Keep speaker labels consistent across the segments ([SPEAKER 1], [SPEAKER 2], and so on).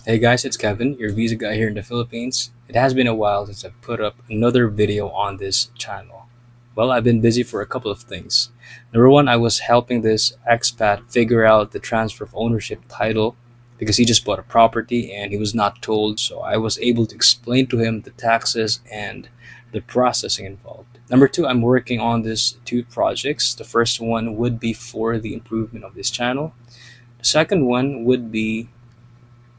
[SPEAKER 1] Hey guys, it's Kevin, your visa guy here in the Philippines. It has been a while since I put up another video on this channel. Well, I've been busy for a couple of things. Number one, I was helping this expat figure out the transfer of ownership title because he just bought a property and he was not told, so I was able to explain to him the taxes and the processing involved. Number two, I'm working on these two projects. The first one would be for the improvement of this channel. The second one would be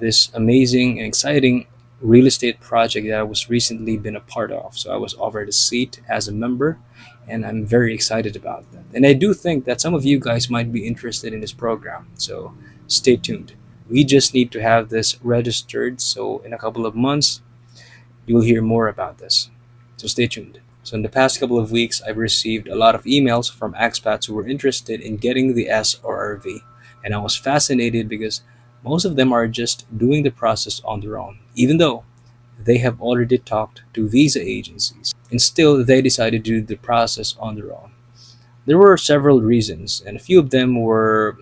[SPEAKER 1] this amazing and exciting real estate project that I was recently been a part of. So I was offered a seat as a member and I'm very excited about that. And I do think that some of you guys might be interested in this program. So stay tuned. We just need to have this registered. So in a couple of months, you'll hear more about this. So stay tuned. So in the past couple of weeks, I've received a lot of emails from expats who were interested in getting the SRRV. And I was fascinated because most of them are just doing the process on their own, even though they have already talked to visa agencies, and still they decided to do the process on their own. There were several reasons, and a few of them were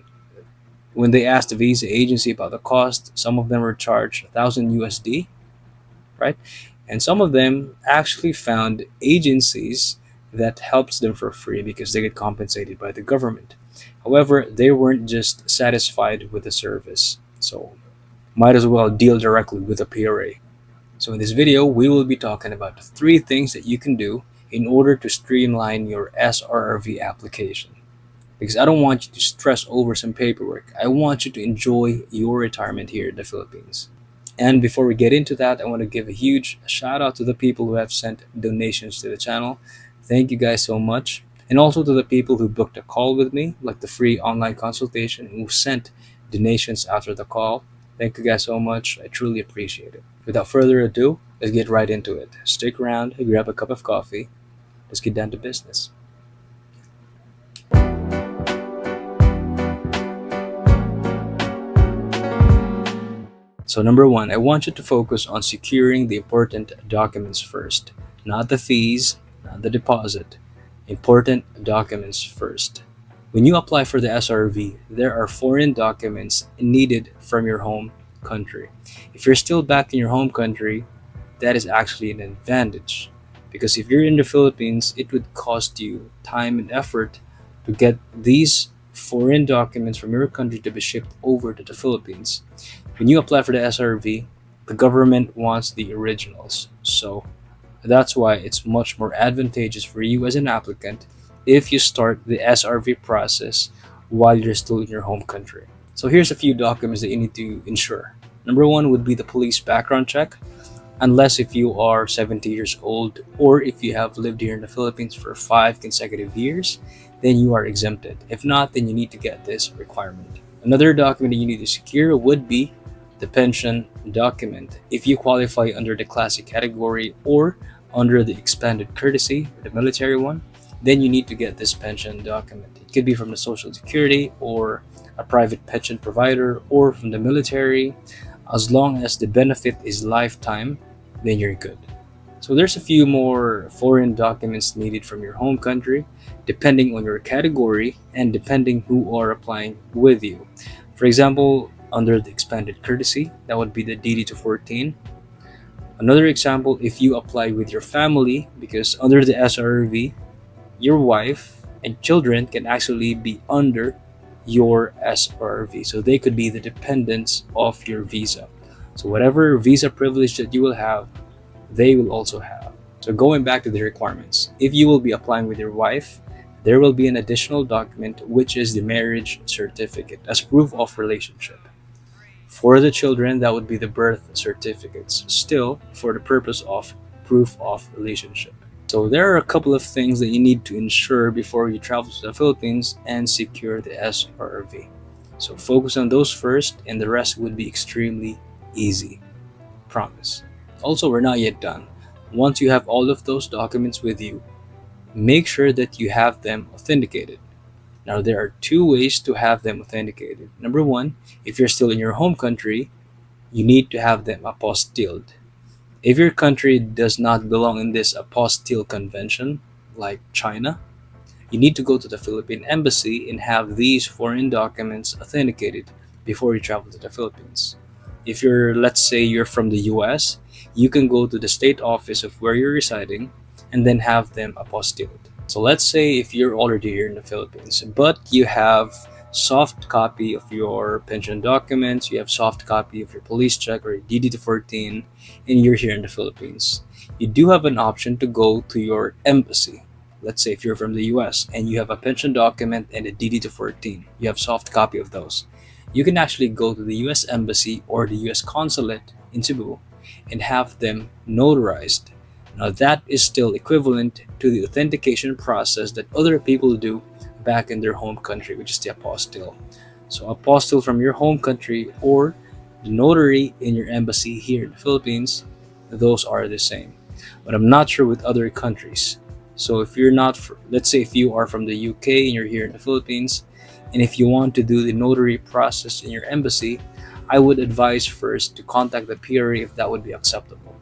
[SPEAKER 1] when they asked the visa agency about the cost, some of them were charged 1,000 USD, right? And some of them actually found agencies that helps them for free because they get compensated by the government. However, they weren't just satisfied with the service, so might as well deal directly with a PRA. So in this video, we will be talking about the three things that you can do in order to streamline your SRRV application. Because I don't want you to stress over some paperwork. I want you to enjoy your retirement here in the Philippines. And before we get into that, I want to give a huge shout out to the people who have sent donations to the channel. Thank you guys so much. And also to the people who booked a call with me, like the free online consultation, and who sent donations after the call. Thank you guys so much. I truly appreciate it. Without further ado, let's get right into it. Stick around, grab a cup of coffee. Let's get down to business. So number one, I want you to focus on securing the important documents first. Not the fees, not the deposit. Important documents first. When you apply for the SRV, there are foreign documents needed from your home country. If you're still back in your home country, that is actually an advantage. Because if you're in the Philippines, it would cost you time and effort to get these foreign documents from your country to be shipped over to the Philippines. When you apply for the SRV, the government wants the originals. So that's why it's much more advantageous for you as an applicant if you start the SRV process while you're still in your home country. So here's a few documents that you need to ensure. Number one would be the police background check, unless if you are 70 years old or if you have lived here in the Philippines for 5 consecutive years, then you are exempted. If not, then you need to get this requirement. Another document that you need to secure would be the pension document. If you qualify under the classic category or under the expanded courtesy, the military one, then you need to get this pension document. It could be from the Social Security or a private pension provider or from the military. As long as the benefit is lifetime, then you're good. So there's a few more foreign documents needed from your home country, depending on your category and depending who are applying with you. For example, under the expanded courtesy, that would be the DD-214. Another example, if you apply with your family, because under the SRV, your wife and children can actually be under your SRV. So they could be the dependents of your visa. So whatever visa privilege that you will have, they will also have. So going back to the requirements, if you will be applying with your wife, there will be an additional document, which is the marriage certificate as proof of relationship. For the children, that would be the birth certificates, still for the purpose of proof of relationship. So there are a couple of things that you need to ensure before you travel to the Philippines and secure the SRRV. So focus on those first and the rest would be extremely easy. Promise. Also, we're not yet done. Once you have all of those documents with you, make sure that you have them authenticated. Now, there are two ways to have them authenticated. Number one, if you're still in your home country, you need to have them apostilled. If your country does not belong in this apostille convention, like China, you need to go to the Philippine embassy and have these foreign documents authenticated before you travel to the Philippines. If you're, let's say, you're from the US, you can go to the state office of where you're residing and then have them apostilled. So let's say if you're already here in the Philippines, but you have soft copy of your pension documents, you have soft copy of your police check or DD to 14, and you're here in the Philippines, you do have an option to go to your embassy. Let's say if you're from the US and you have a pension document and a DD to 14, you have soft copy of those. You can actually go to the US embassy or the US consulate in Cebu and have them notarized. Now that is still equivalent to the authentication process that other people do back in their home country, which is the apostille. So apostille from your home country or the notary in your embassy here in the Philippines, those are the same. But I'm not sure with other countries. So if you're not, let's say if you are from the UK and you're here in the Philippines, and if you want to do the notary process in your embassy, I would advise first to contact the PRA if that would be acceptable.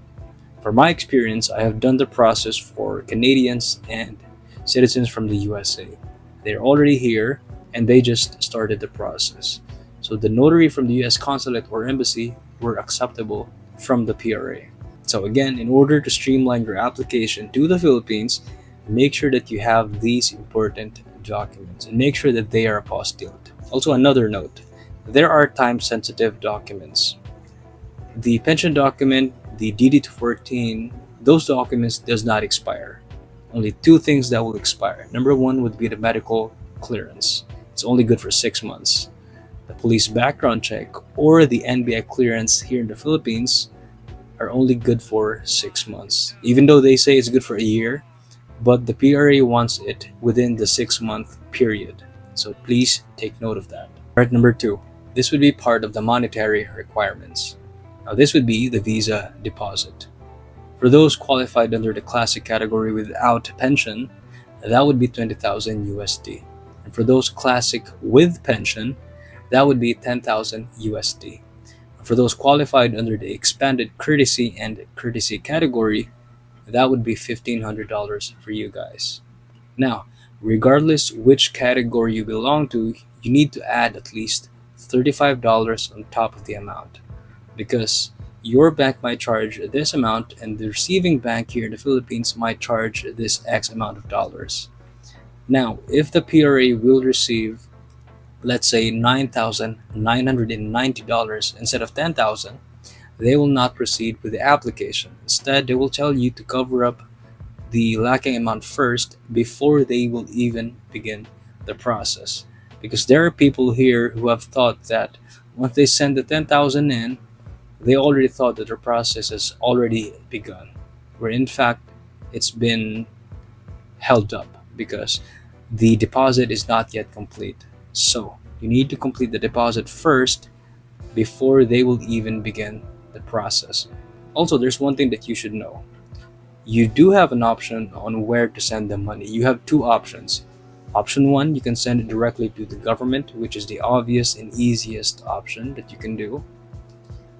[SPEAKER 1] From my experience, I have done the process for Canadians and citizens from the USA. They're already here and they just started the process. So the notary from the US consulate or embassy were acceptable from the PRA. So again, in order to streamline your application to the Philippines, make sure that you have these important documents and make sure that they are apostilled. Also, another note, there are time-sensitive documents. The pension document, the DD to 14, those documents does not expire. Only two things that will expire. Number one would be the medical clearance. It's only good for 6 months. The police background check or the NBI clearance here in the Philippines are only good for 6 months. Even though they say it's good for a year, but the PRA wants it within the 6-month period. So please take note of that. Part number two, this would be part of the monetary requirements. Now this would be the visa deposit. For those qualified under the classic category without pension, that would be 20,000 USD. And for those classic with pension, that would be 10,000 USD. For those qualified under the expanded courtesy and courtesy category, that would be $1,500 for you guys. Now, regardless which category you belong to, you need to add at least $35 on top of the amount, because your bank might charge this amount and the receiving bank here in the Philippines might charge this X amount of dollars. Now, if the PRA will receive, let's say, $9,990 instead of $10,000, they will not proceed with the application. Instead, they will tell you to cover up the lacking amount first before they will even begin the process. Because there are people here who have thought that once they send the 10,000 in, they already thought that the process has already begun, where in fact it's been held up because the deposit is not yet complete. So you need to complete the deposit first before they will even begin the process. Also, there's one thing that you should know. You do have an option on where to send the money. You have two options. Option one, you can send it directly to the government, which is the obvious and easiest option that you can do.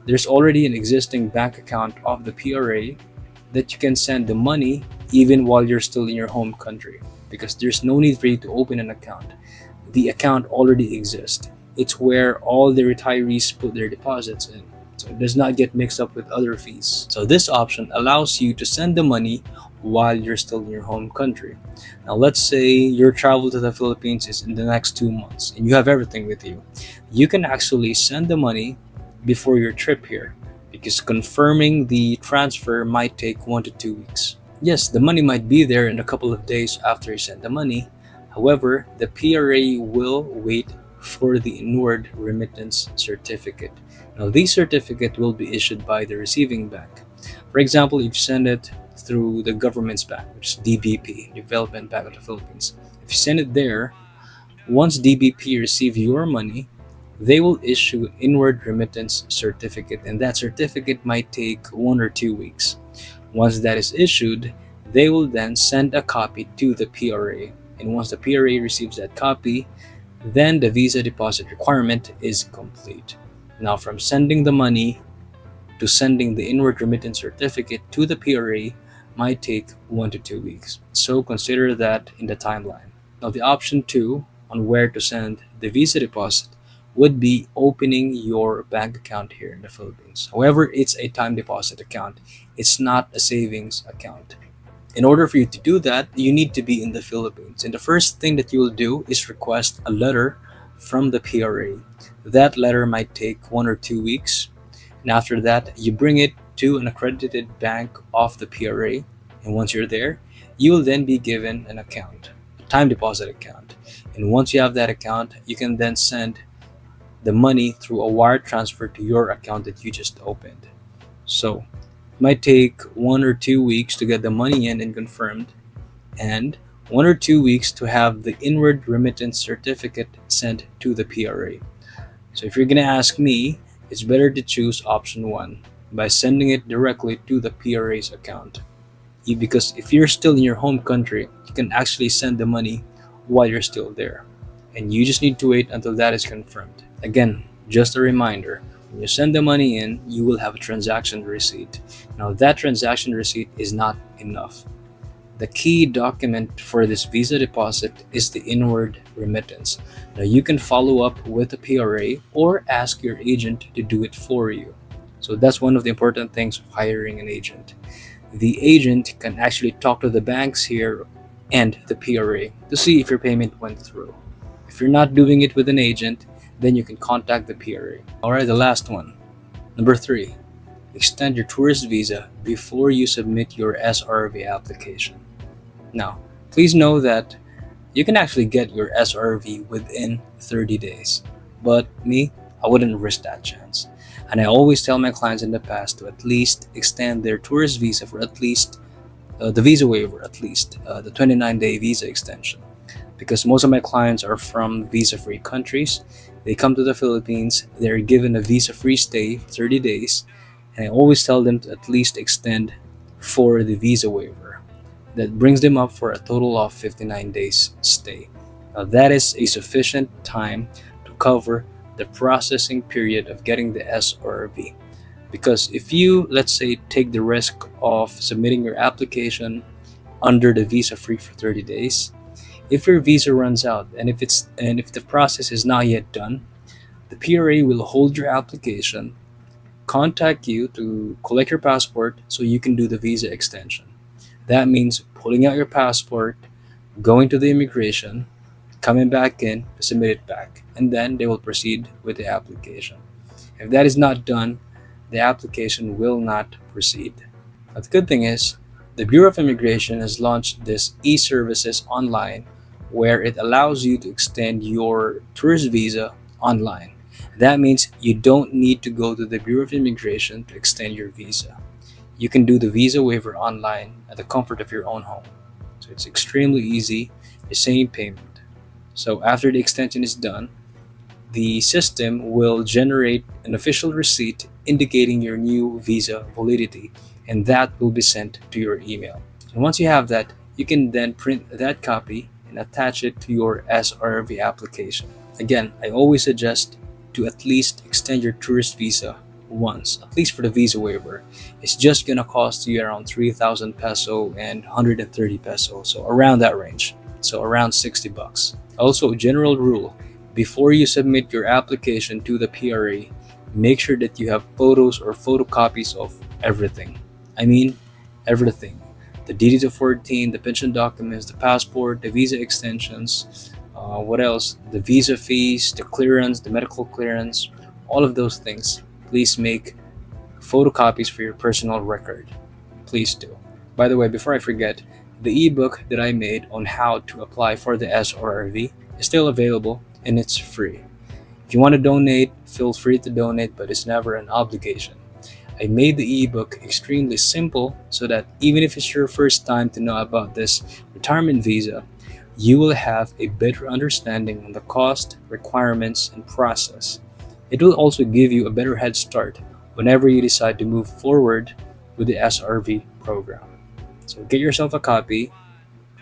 [SPEAKER 1] There's already an existing bank account of the PRA that you can send the money even while you're still in your home country, because there's no need for you to open an account. The account already exists. It's where all the retirees put their deposits in. So it does not get mixed up with other fees. So this option allows you to send the money while you're still in your home country. Now let's say your travel to the Philippines is in the next 2 months and you have everything with you. You can actually send the money before your trip here, because confirming the transfer might take 1 to 2 weeks. Yes, the money might be there in a couple of days after you send the money. However, the PRA will wait for the inward remittance certificate. Now, this certificate will be issued by the receiving bank. For example, if you send it through the government's bank, which is DBP, Development Bank of the Philippines. If you send it there, once DBP receive your money, they will issue an inward remittance certificate, and that certificate might take 1 or 2 weeks. Once that is issued, they will then send a copy to the PRA. And once the PRA receives that copy, then the visa deposit requirement is complete. Now, from sending the money to sending the inward remittance certificate to the PRA might take 1 to 2 weeks. So consider that in the timeline. Now, the option 2 on where to send the visa deposit would be opening your bank account here in the Philippines. However, it's a time deposit account. It's not a savings account. In order for you to do that, you need to be in the Philippines. And the first thing that you will do is request a letter from the PRA. That letter might take 1 or 2 weeks. And after that, you bring it to an accredited bank of the PRA. And once you're there, you will then be given an account, a time deposit account. And once you have that account, you can then send the money through a wire transfer to your account that you just opened. So it might take 1 or 2 weeks to get the money in and confirmed, and 1 or 2 weeks to have the inward remittance certificate sent to the PRA. So if you're gonna ask me, it's better to choose option one by sending it directly to the PRA's account. Because if you're still in your home country, you can actually send the money while you're still there. And you just need to wait until that is confirmed. Again, just a reminder, when you send the money in, you will have a transaction receipt. Now that transaction receipt is not enough. The key document for this Visa deposit is the inward remittance. Now you can follow up with the PRA or ask your agent to do it for you. So that's one of the important things of hiring an agent. The agent can actually talk to the banks here and the PRA to see if your payment went through. If you're not doing it with an agent, then you can contact the PRA. Alright, the last one. Number 3, extend your tourist visa before you submit your SRRV application. Now, please know that you can actually get your SRRV within 30 days. But me, I wouldn't risk that chance. And I always tell my clients in the past to at least extend their tourist visa for at least the visa waiver, at least the 29-day visa extension. Because most of my clients are from visa-free countries. They come to the Philippines, they're given a visa-free stay for 30 days, and I always tell them to at least extend for the visa waiver. That brings them up for a total of 59 days stay. Now that is a sufficient time to cover the processing period of getting the SRRV. Because if you, let's say, take the risk of submitting your application under the visa-free for 30 days, if your visa runs out and if the process is not yet done, the PRA will hold your application, contact you to collect your passport so you can do the visa extension. That means pulling out your passport, going to the immigration, coming back in to submit it back, and then they will proceed with the application. If that is not done, the application will not proceed. But the good thing is, the Bureau of Immigration has launched this e-services online where it allows you to extend your tourist visa online. That means you don't need to go to the Bureau of Immigration to extend your visa. You can do the visa waiver online at the comfort of your own home. So it's extremely easy, the same payment. So after the extension is done, the system will generate an official receipt indicating your new visa validity, and that will be sent to your email. And once you have that, you can then print that copy and attach it to your SRRV application. Again, I always suggest to at least extend your tourist visa once, at least for the visa waiver. It's just gonna cost you around 3,000 peso and 130 peso, so around that range, so around 60 bucks. Also, general rule, before you submit your application to the PRA, make sure that you have photos or photocopies of everything. I mean, everything. The DD to 14, the pension documents, the passport, the visa extensions, what else? The visa fees, the clearance, the medical clearance, all of those things. Please make photocopies for your personal record. Please do. By the way, before I forget, the ebook that I made on how to apply for the SRRV is still available and it's free. If you want to donate, feel free to donate, but it's never an obligation. I made the ebook extremely simple so that even if it's your first time to know about this retirement visa, you will have a better understanding on the cost, requirements, and process. It will also give you a better head start whenever you decide to move forward with the SRV program. So get yourself a copy,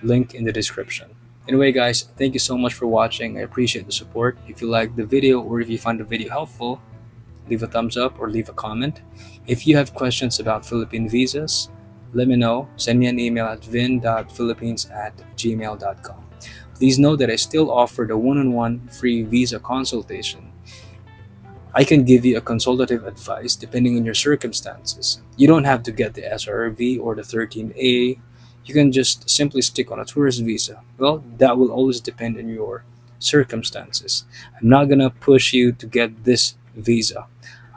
[SPEAKER 1] link in the description. Anyway guys, thank you so much for watching. I appreciate the support. If you liked the video or if you found the video helpful, leave a thumbs up or leave a comment. If you have questions about Philippine visas, let me know. Send me an email at vin.philippines@gmail.com. Please know that I still offer the one-on-one free visa consultation. I can give you a consultative advice depending on your circumstances. You don't have to get the SRRV or the 13A. You can just simply stick on a tourist visa. Well, that will always depend on your circumstances. I'm not gonna push you to get this visa.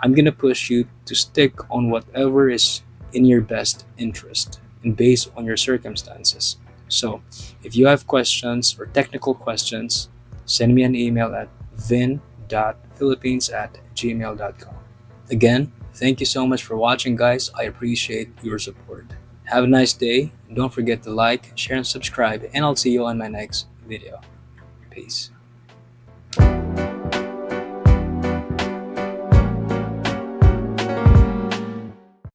[SPEAKER 1] I'm gonna push you to stick on whatever is in your best interest and based on your circumstances. So, if you have questions or technical questions, send me an email at vin.philippines@gmail.com. Again, thank you so much for watching, guys. I appreciate your support. Have a nice day. Don't forget to like, share, and subscribe, and I'll see you on my next video. Peace.